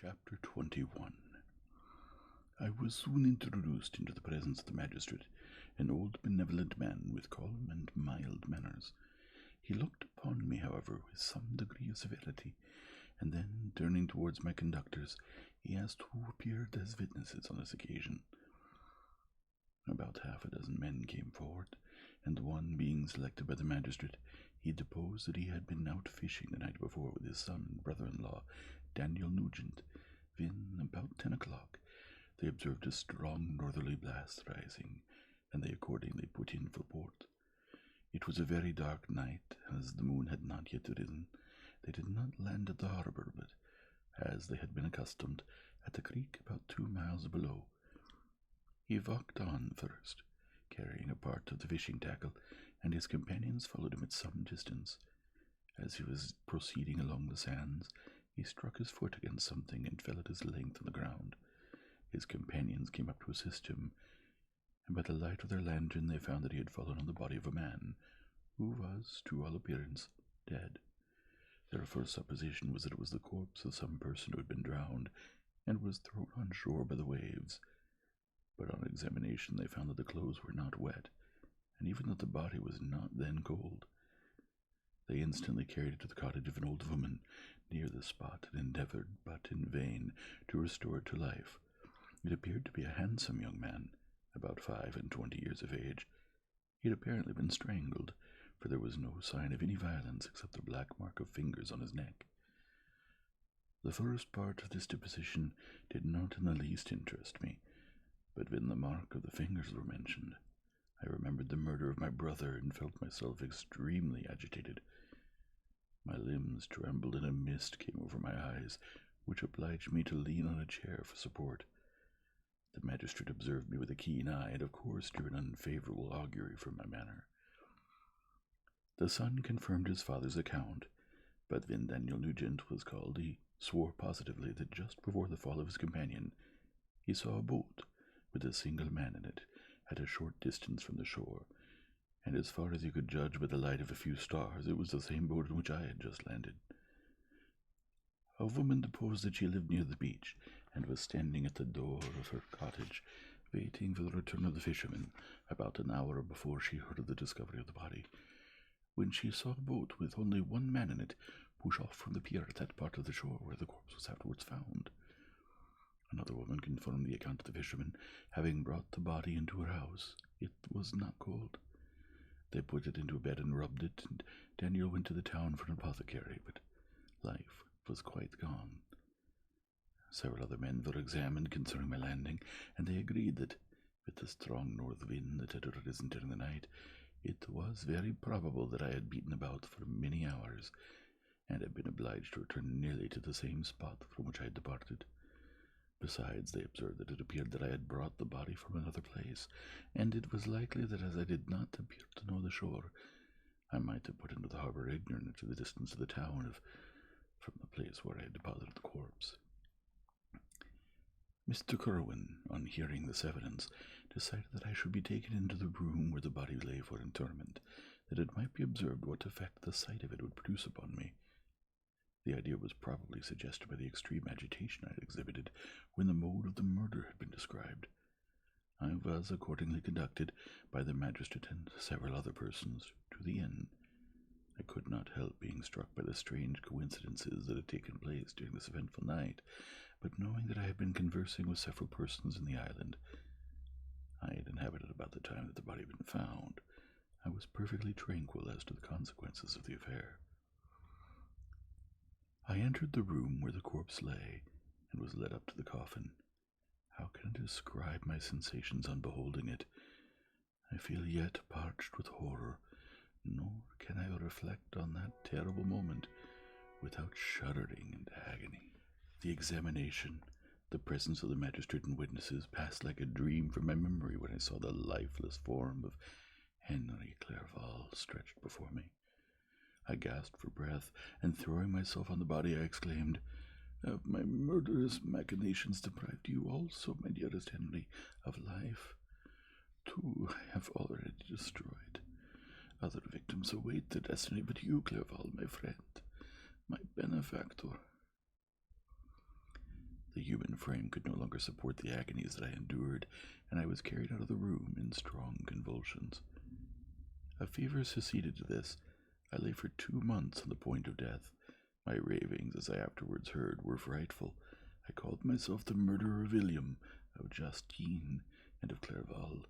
Chapter 21. I was soon introduced into the presence of the magistrate, an old benevolent man with calm and mild manners. He looked upon me, however, with some degree of severity, and then, turning towards my conductors, he asked who appeared as witnesses on this occasion. About half a dozen men came forward, and one being selected by the magistrate, he deposed that he had been out fishing the night before with his son and brother-in-law, Daniel Nugent. When, about 10 o'clock, they observed a strong northerly blast rising, and they accordingly put in for port. It was a very dark night, and as the moon had not yet risen, they did not land at the harbour, but, as they had been accustomed, at the creek about 2 miles below. He walked on first, carrying a part of the fishing tackle, and his companions followed him at some distance. As he was proceeding along the sands, he struck his foot against something and fell at his length on the ground. His companions came up to assist him, and by the light of their lantern they found that he had fallen on the body of a man, who was, to all appearance, dead. Their first supposition was that it was the corpse of some person who had been drowned, and was thrown on shore by the waves. But on examination they found that the clothes were not wet, and even that the body was not then cold. They instantly carried it to the cottage of an old woman near the spot, and endeavored, but in vain, to restore it to life. It appeared to be a handsome young man, about 25 years of age. He had apparently been strangled, for there was no sign of any violence except the black mark of fingers on his neck. The first part of this deposition did not in the least interest me, but when the mark of the fingers were mentioned, I remembered the murder of my brother and felt myself extremely agitated. My limbs trembled and a mist came over my eyes, which obliged me to lean on a chair for support. The magistrate observed me with a keen eye, and of course drew an unfavorable augury from my manner. The son confirmed his father's account, but when Daniel Nugent was called, he swore positively that just before the fall of his companion, he saw a boat with a single man in it at a short distance from the shore, and as far as he could judge by the light of a few stars, it was the same boat in which I had just landed. A woman deposed that she lived near the beach, and was standing at the door of her cottage, waiting for the return of the fishermen, about an hour before she heard of the discovery of the body, when she saw a boat with only one man in it push off from the pier at that part of the shore where the corpse was afterwards found. Another woman confirmed the account of the fishermen, having brought the body into her house. It was not cold. They put it into a bed and rubbed it, and Daniel went to the town for an apothecary, but life was quite gone. Several other men were examined concerning my landing, and they agreed that, with the strong north wind that had arisen during the night, it was very probable that I had beaten about for many hours, and had been obliged to return nearly to the same spot from which I had departed. Besides, they observed that it appeared that I had brought the body from another place, and it was likely that as I did not appear to know the shore, I might have put into the harbour ignorant of the distance of the town from the place where I had deposited the corpse. Mr. Kerwin, on hearing this evidence, decided that I should be taken into the room where the body lay for interment, that it might be observed what effect the sight of it would produce upon me. The idea was probably suggested by the extreme agitation I had exhibited when the mode of the murder had been described. I was accordingly conducted by the magistrate and several other persons to the inn. I could not help being struck by the strange coincidences that had taken place during this eventful night, but knowing that I had been conversing with several persons in the island I had inhabited about the time that the body had been found, I was perfectly tranquil as to the consequences of the affair. I entered the room where the corpse lay, and was led up to the coffin. How can I describe my sensations on beholding it? I feel yet parched with horror, nor can I reflect on that terrible moment without shuddering and agony. The examination, the presence of the magistrate and witnesses, passed like a dream from my memory when I saw the lifeless form of Henry Clerval stretched before me. I gasped for breath, and throwing myself on the body, I exclaimed, "Have my murderous machinations deprived you also, my dearest Henry, of life? Two I have already destroyed. Other victims await their destiny, but you, Clerval, my friend, my benefactor." The human frame could no longer support the agonies that I endured, and I was carried out of the room in strong convulsions. A fever succeeded to this. I lay for 2 months on the point of death. My ravings, as I afterwards heard, were frightful. I called myself the murderer of Ilium, of Justine, and of Clerval.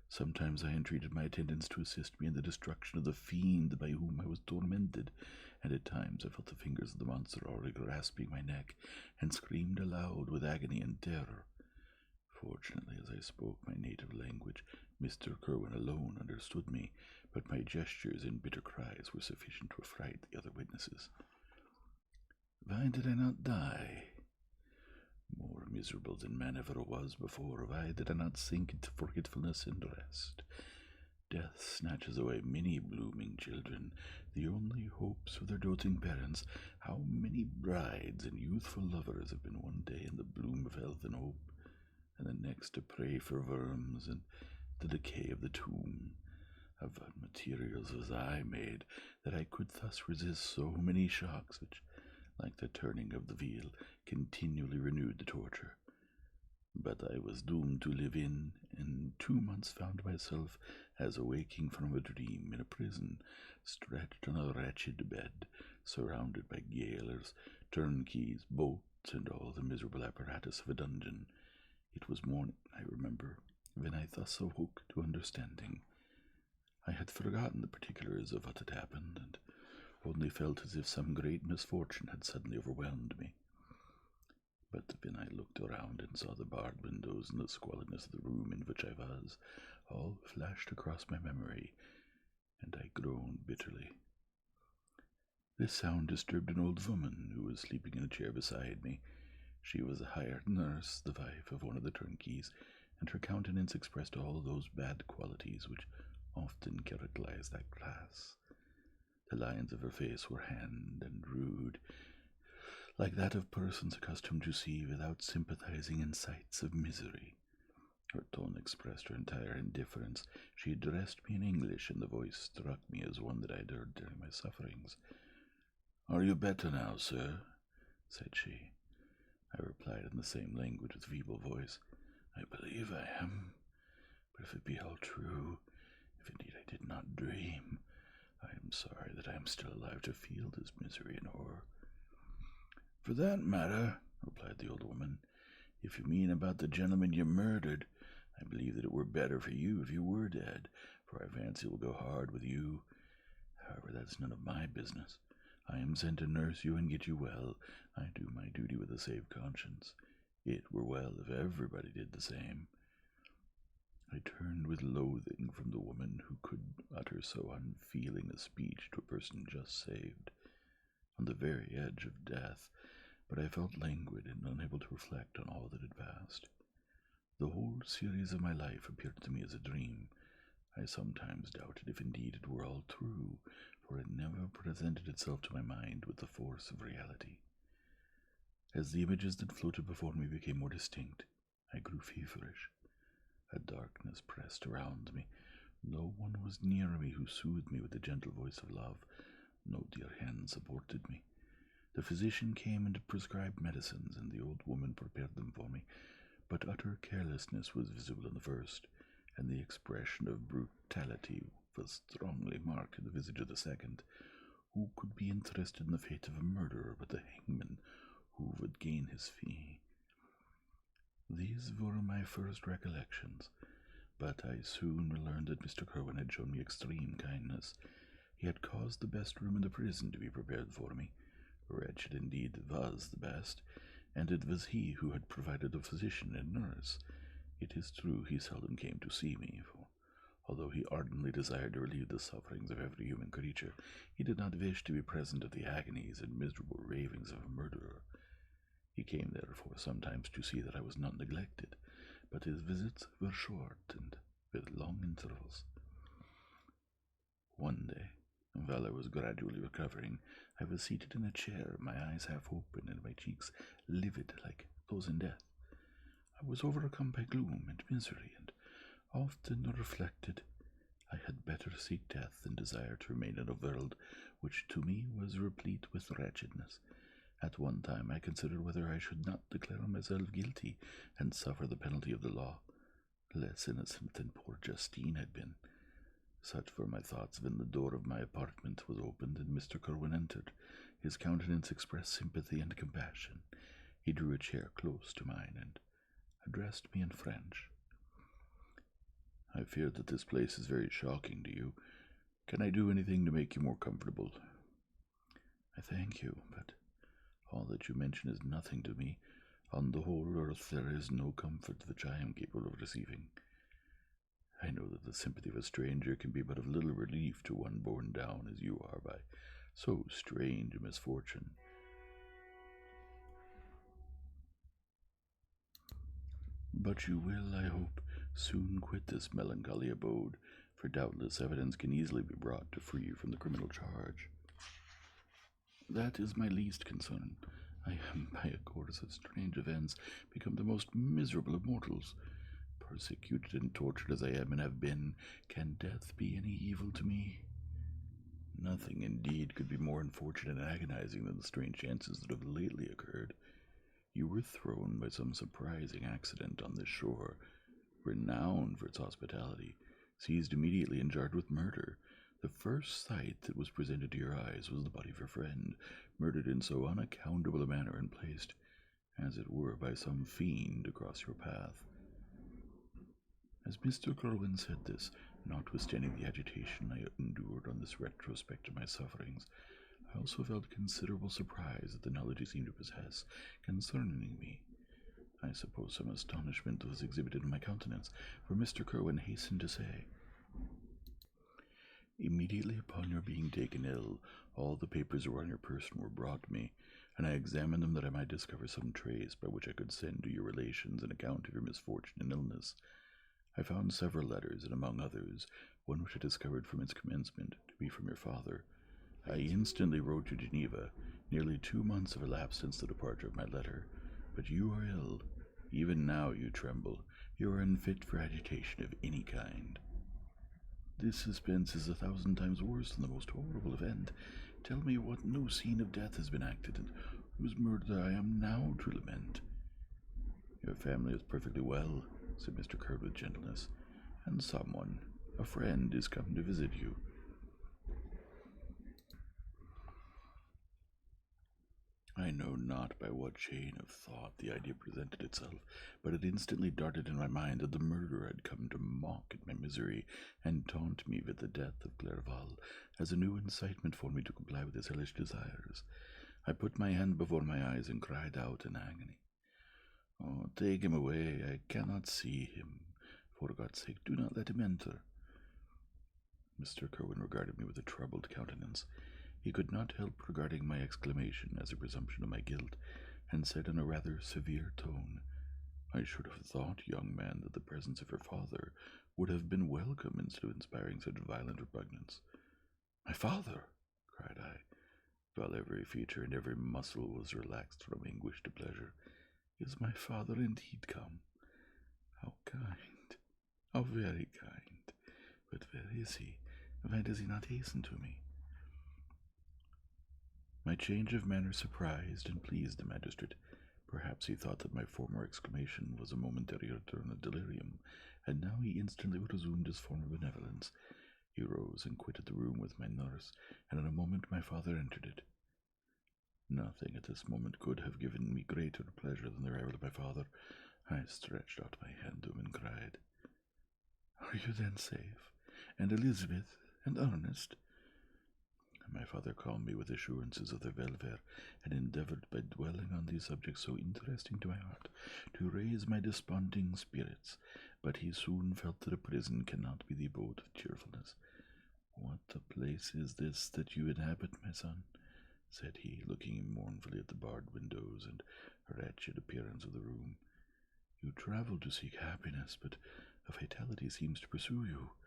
Sometimes I entreated my attendants to assist me in the destruction of the fiend by whom I was tormented, and at times I felt the fingers of the monster already grasping my neck, and screamed aloud with agony and terror. Fortunately, as I spoke my native language, Mr. Kerwin alone understood me, but my gestures and bitter cries were sufficient to affright the other witnesses. Why did I not die? More miserable than man ever was before, why did I not sink into forgetfulness and rest? Death snatches away many blooming children, the only hopes of their doting parents. How many brides and youthful lovers have been one day in the bloom of health and hope, and the next to pray for worms and the decay of the tomb. Of what materials was I made, that I could thus resist so many shocks which, like the turning of the wheel, continually renewed the torture? But I was doomed to live in 2 months found myself as awaking from a dream in a prison, stretched on a wretched bed, surrounded by gaolers, turnkeys, bolts, and all the miserable apparatus of a dungeon. It was morning, I remember, when I thus awoke to understanding. I had forgotten the particulars of what had happened, and only felt as if some great misfortune had suddenly overwhelmed me. But when I looked around and saw the barred windows and the squalidness of the room in which I was, all flashed across my memory, and I groaned bitterly. This sound disturbed an old woman who was sleeping in a chair beside me. She was a hired nurse, the wife of one of the turnkeys, and her countenance expressed all those bad qualities which often characterize that class. The lines of her face were hand and rude, like that of persons accustomed to see without sympathizing in sights of misery. Her tone expressed her entire indifference. She addressed me in English, and the voice struck me as one that I had heard during my sufferings. "Are you better now, sir?" said she. I replied in the same language with feeble voice, "I believe I am. But if it be all true, if indeed I did not dream, I am sorry that I am still alive to feel this misery and horror." "For that matter," replied the old woman, "if you mean about the gentleman you murdered, I believe that it were better for you if you were dead, for I fancy it will go hard with you. However, that's none of my business. I am sent to nurse you and get you well. I do my duty with a safe conscience. It were well if everybody did the same." I turned with loathing from the woman who could utter so unfeeling a speech to a person just saved, on the very edge of death, but I felt languid and unable to reflect on all that had passed. The whole series of my life appeared to me as a dream. I sometimes doubted if indeed it were all true, for it never presented itself to my mind with the force of reality. As the images that floated before me became more distinct, I grew feverish. A darkness pressed around me. No one was near me who soothed me with the gentle voice of love. No dear hand supported me. The physician came and prescribed medicines, and the old woman prepared them for me, but utter carelessness was visible in the first, and the expression of brutality was strongly marked in the visage of the second. Who could be interested in the fate of a murderer but the hangman, who would gain his fee? These were my first recollections, but I soon learned that Mr. Kerwin had shown me extreme kindness. He had caused the best room in the prison to be prepared for me. Wretched indeed was the best, and it was he who had provided the physician and nurse. It is true he seldom came to see me, for although he ardently desired to relieve the sufferings of every human creature, he did not wish to be present at the agonies and miserable ravings of a murderer. He came, therefore, sometimes to see that I was not neglected, but his visits were short and with long intervals. One day, while I was gradually recovering, I was seated in a chair, my eyes half open and my cheeks livid like those in death. I was overcome by gloom and misery, and often reflected I had better seek death than desire to remain in a world which to me was replete with wretchedness, At one time I considered whether I should not declare myself guilty and suffer the penalty of the law, less innocent than poor Justine had been. Such were my thoughts when the door of my apartment was opened and Mr. Kerwin entered. His countenance expressed sympathy and compassion. He drew a chair close to mine and addressed me in French. "I fear that this place is very shocking to you. Can I do anything to make you more comfortable?" "I thank you, but all that you mention is nothing to me. On the whole earth there is no comfort which I am capable of receiving. I know that the sympathy of a stranger can be but of little relief to one borne down as you are by so strange a misfortune. But you will, I hope, soon quit this melancholy abode, for doubtless evidence can easily be brought to free you from the criminal charge." "That is my least concern. I am, by a course of strange events, become the most miserable of mortals. Persecuted and tortured as I am and have been, can death be any evil to me? Nothing, indeed, could be more unfortunate and agonizing than the strange chances that have lately occurred. You were thrown by some surprising accident on this shore, renowned for its hospitality, seized immediately and charged with murder. The first sight that was presented to your eyes was the body of your friend, murdered in so unaccountable a manner and placed, as it were, by some fiend across your path." As Mr. Kerwin said this, notwithstanding the agitation I endured on this retrospect of my sufferings, I also felt considerable surprise at the knowledge he seemed to possess concerning me. I suppose some astonishment was exhibited in my countenance, for Mr. Kerwin hastened to say, "Immediately upon your being taken ill, all the papers that were on your person were brought me, and I examined them that I might discover some trace by which I could send to your relations an account of your misfortune and illness. I found several letters, and among others, one which I discovered from its commencement to be from your father. I instantly wrote to Geneva. Nearly 2 months have elapsed since the departure of my letter, but you are ill. Even now you tremble. You are unfit for agitation of any kind. This suspense is 1,000 times worse than the most horrible event. Tell me what new scene of death has been acted, and whose murder I am now to lament." "Your family is perfectly well," said Mr. Kerr with gentleness, "and someone, a friend, is come to visit you." I know not by what chain of thought the idea presented itself, but it instantly darted in my mind that the murderer had come to mock at my misery and taunt me with the death of Clerval as a new incitement for me to comply with his hellish desires. I put my hand before my eyes and cried out in agony, "Oh, take him away! I cannot see him. For God's sake, do not let him enter." Mr. Kerwin regarded me with a troubled countenance. He could not help regarding my exclamation as a presumption of my guilt, and said in a rather severe tone, "I should have thought, young man, that the presence of your father would have been welcome instead of inspiring such violent repugnance." "My father!" cried I, while every feature and every muscle was relaxed from anguish to pleasure. "Is my father indeed come? How kind! How very kind! But where is he? Why does he not hasten to me?" My change of manner surprised and pleased the magistrate. Perhaps he thought that my former exclamation was a momentary return of delirium, and now he instantly resumed his former benevolence. He rose and quitted the room with my nurse, and in a moment my father entered it. Nothing at this moment could have given me greater pleasure than the arrival of my father. I stretched out my hand to him and cried, "Are you then safe? And Elizabeth? And Ernest?" My father calmed me with assurances of their welfare, and endeavored, by dwelling on these subjects so interesting to my heart, to raise my desponding spirits, but he soon felt that a prison cannot be the abode of cheerfulness. "What a place is this that you inhabit, my son?" said he, looking mournfully at the barred windows and wretched appearance of the room. "You travel to seek happiness, but a fatality seems to pursue you.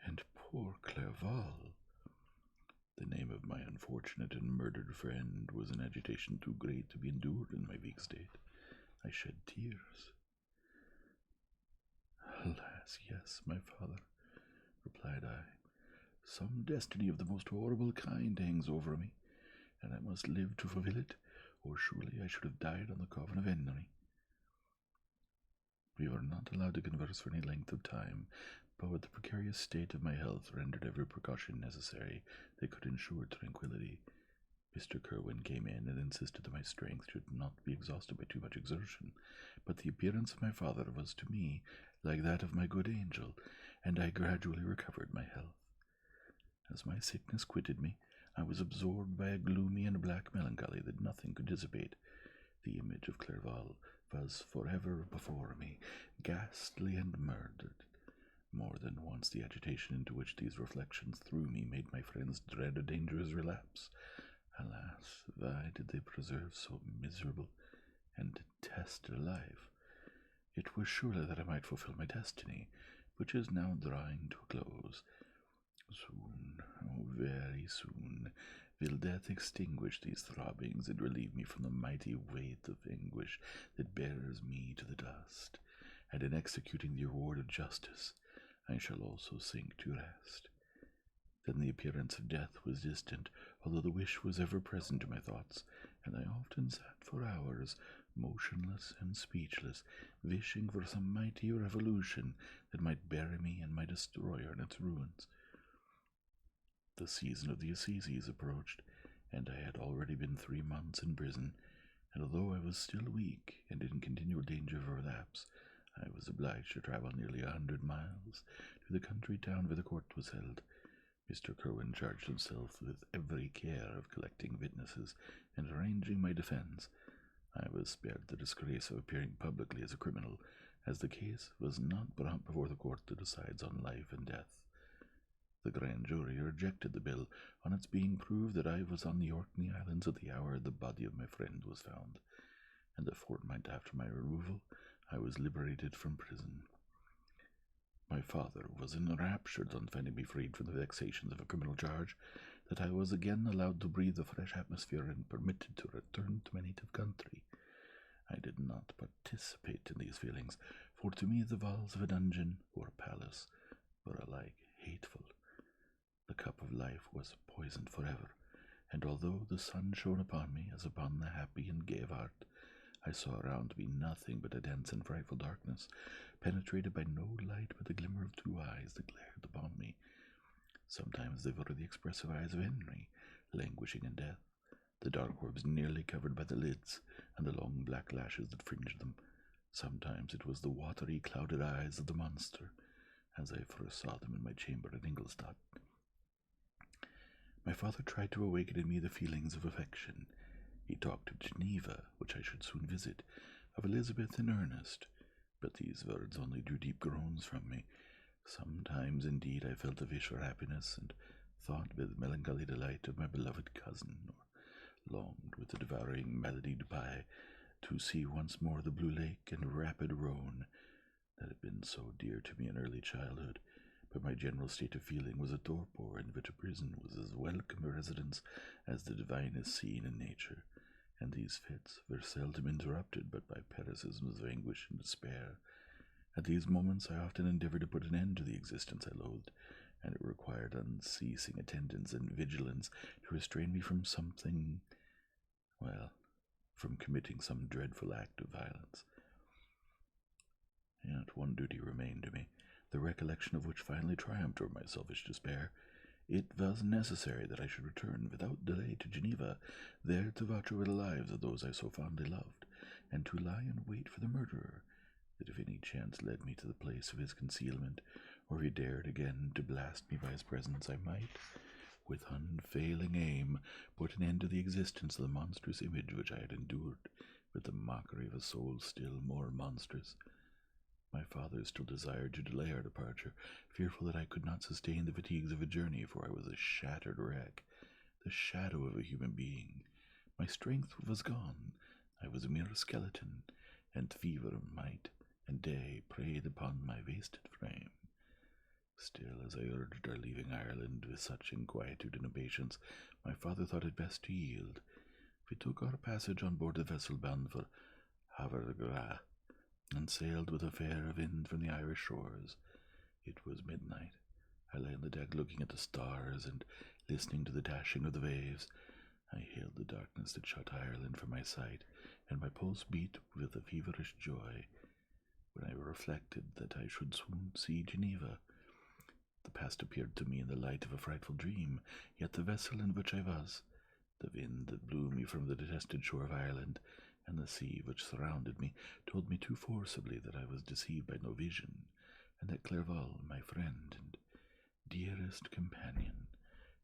And poor Clerval!" The name of my unfortunate and murdered friend was an agitation too great to be endured in my weak state. I shed tears. "Alas, yes, my father," replied I. "Some destiny of the most horrible kind hangs over me, and I must live to fulfill it, or surely I should have died on the coffin of Henry. We were not allowed to converse for any length of time, but the precarious state of my health rendered every precaution necessary that could ensure tranquillity. Mr. Kerwin came in and insisted that my strength should not be exhausted by too much exertion, but the appearance of my father was to me like that of my good angel, and I gradually recovered my health. As my sickness quitted me, I was absorbed by a gloomy and black melancholy that nothing could dissipate. The image of Clerval was forever before me, ghastly and murdered. More than once the agitation into which these reflections threw me made my friends dread a dangerous relapse. Alas, why did they preserve so miserable and detested a life? It was surely that I might fulfill my destiny, which is now drawing to a close. Soon, oh very soon, will death extinguish these throbbings and relieve me from the mighty weight of anguish that bears me to the dust, and in executing the reward of justice, I shall also sink to rest. Then the appearance of death was distant, although the wish was ever present to my thoughts, and I often sat for hours, motionless and speechless, wishing for some mighty revolution that might bury me and my destroyer in its ruins. The season of the Assizes approached, and I had already been 3 months in prison, and although I was still weak and in continual danger of relapse, I was obliged to travel nearly 100 miles to the country town where the court was held. Mr. Kerwin charged himself with every care of collecting witnesses and arranging my defense. I was spared the disgrace of appearing publicly as a criminal, as the case was not brought before the court that decides on life and death. The grand jury rejected the bill on its being proved that I was on the Orkney Islands at the hour the body of my friend was found, and a fortnight after my removal I was liberated from prison. My father was enraptured on finding me freed from the vexations of a criminal charge, that I was again allowed to breathe the fresh atmosphere and permitted to return to my native country. I did not participate in these feelings, for to me the walls of a dungeon or a palace were alike hateful. The cup of life was poisoned forever, and although the sun shone upon me as upon the happy and gay of heart, I saw around me nothing but a dense and frightful darkness, penetrated by no light but the glimmer of 2 eyes that glared upon me. Sometimes they were the expressive eyes of Henry, languishing in death, the dark orbs nearly covered by the lids, and the long black lashes that fringed them. Sometimes it was the watery, clouded eyes of the monster, as I first saw them in my chamber at Ingolstadt. My father tried to awaken in me the feelings of affection. He talked of Geneva, which I should soon visit, of Elizabeth in earnest, but these words only drew deep groans from me. Sometimes, indeed, I felt a wish for happiness, and thought with melancholy delight of my beloved cousin, or longed with the devouring melody to see once more the blue lake and rapid Rhone that had been so dear to me in early childhood. But my general state of feeling was a torpor in which a prison was as welcome a residence as the divinest scene in nature, and these fits were seldom interrupted but by paroxysms of anguish and despair. At these moments I often endeavored to put an end to the existence I loathed, and it required unceasing attendance and vigilance to restrain me from from committing some dreadful act of violence. Yet one duty remained to me, the recollection of which finally triumphed over my selfish despair. It was necessary that I should return without delay to Geneva, there to watch over the lives of those I so fondly loved, and to lie in wait for the murderer, that if any chance led me to the place of his concealment, or if he dared again to blast me by his presence, I might, with unfailing aim, put an end to the existence of the monstrous image which I had endured, with the mockery of a soul still more monstrous. My father still desired to delay our departure, fearful that I could not sustain the fatigues of a journey, for I was a shattered wreck, the shadow of a human being. My strength was gone. I was a mere skeleton, and fever, night and day, preyed upon my wasted frame. Still, as I urged our leaving Ireland with such inquietude and impatience, my father thought it best to yield. We took our passage on board the vessel bound for Havre and sailed with a fair wind from the Irish shores. It was midnight. I lay on the deck looking at the stars and listening to the dashing of the waves. I hailed the darkness that shut Ireland from my sight, and my pulse beat with a feverish joy when I reflected that I should soon see Geneva. The past appeared to me in the light of a frightful dream, yet the vessel in which I was, the wind that blew me from the detested shore of Ireland, and the sea which surrounded me, told me too forcibly that I was deceived by no vision, and that Clerval, my friend and dearest companion,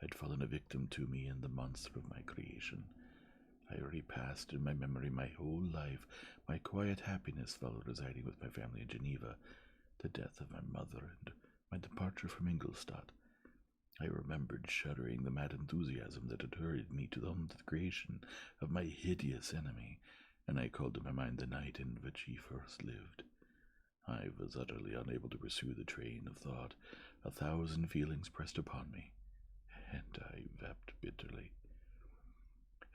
had fallen a victim to me and the monster of my creation. I repassed in my memory my whole life, my quiet happiness followed residing with my family in Geneva, the death of my mother, and my departure from Ingolstadt. I remembered shuddering the mad enthusiasm that had hurried me to the creation of my hideous enemy, and I called to my mind the night in which he first lived. I was utterly unable to pursue the train of thought. 1,000 feelings pressed upon me, and I wept bitterly.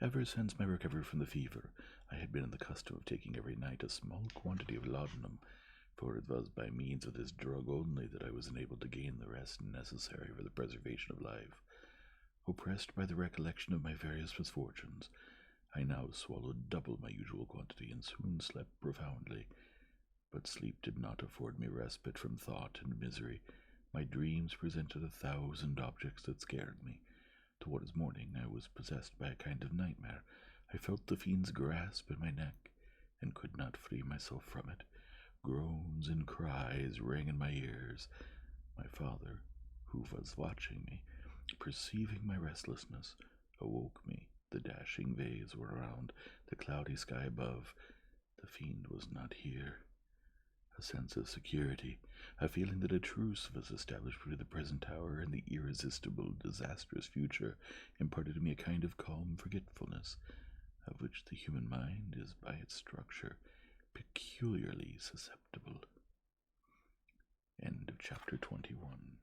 Ever since my recovery from the fever, I had been in the custom of taking every night a small quantity of laudanum, for it was by means of this drug only that I was enabled to gain the rest necessary for the preservation of life. Oppressed by the recollection of my various misfortunes, I now swallowed double my usual quantity and soon slept profoundly. But sleep did not afford me respite from thought and misery. My dreams presented 1,000 objects that scared me. Towards morning I was possessed by a kind of nightmare. I felt the fiend's grasp in my neck, and could not free myself from it. Groans and cries rang in my ears. My father, who was watching me, perceiving my restlessness, awoke me. The dashing waves were around, the cloudy sky above. The fiend was not here. A sense of security, a feeling that a truce was established between the present hour and the irresistible, disastrous future, imparted to me a kind of calm forgetfulness, of which the human mind is by its structure peculiarly susceptible. End of chapter 21.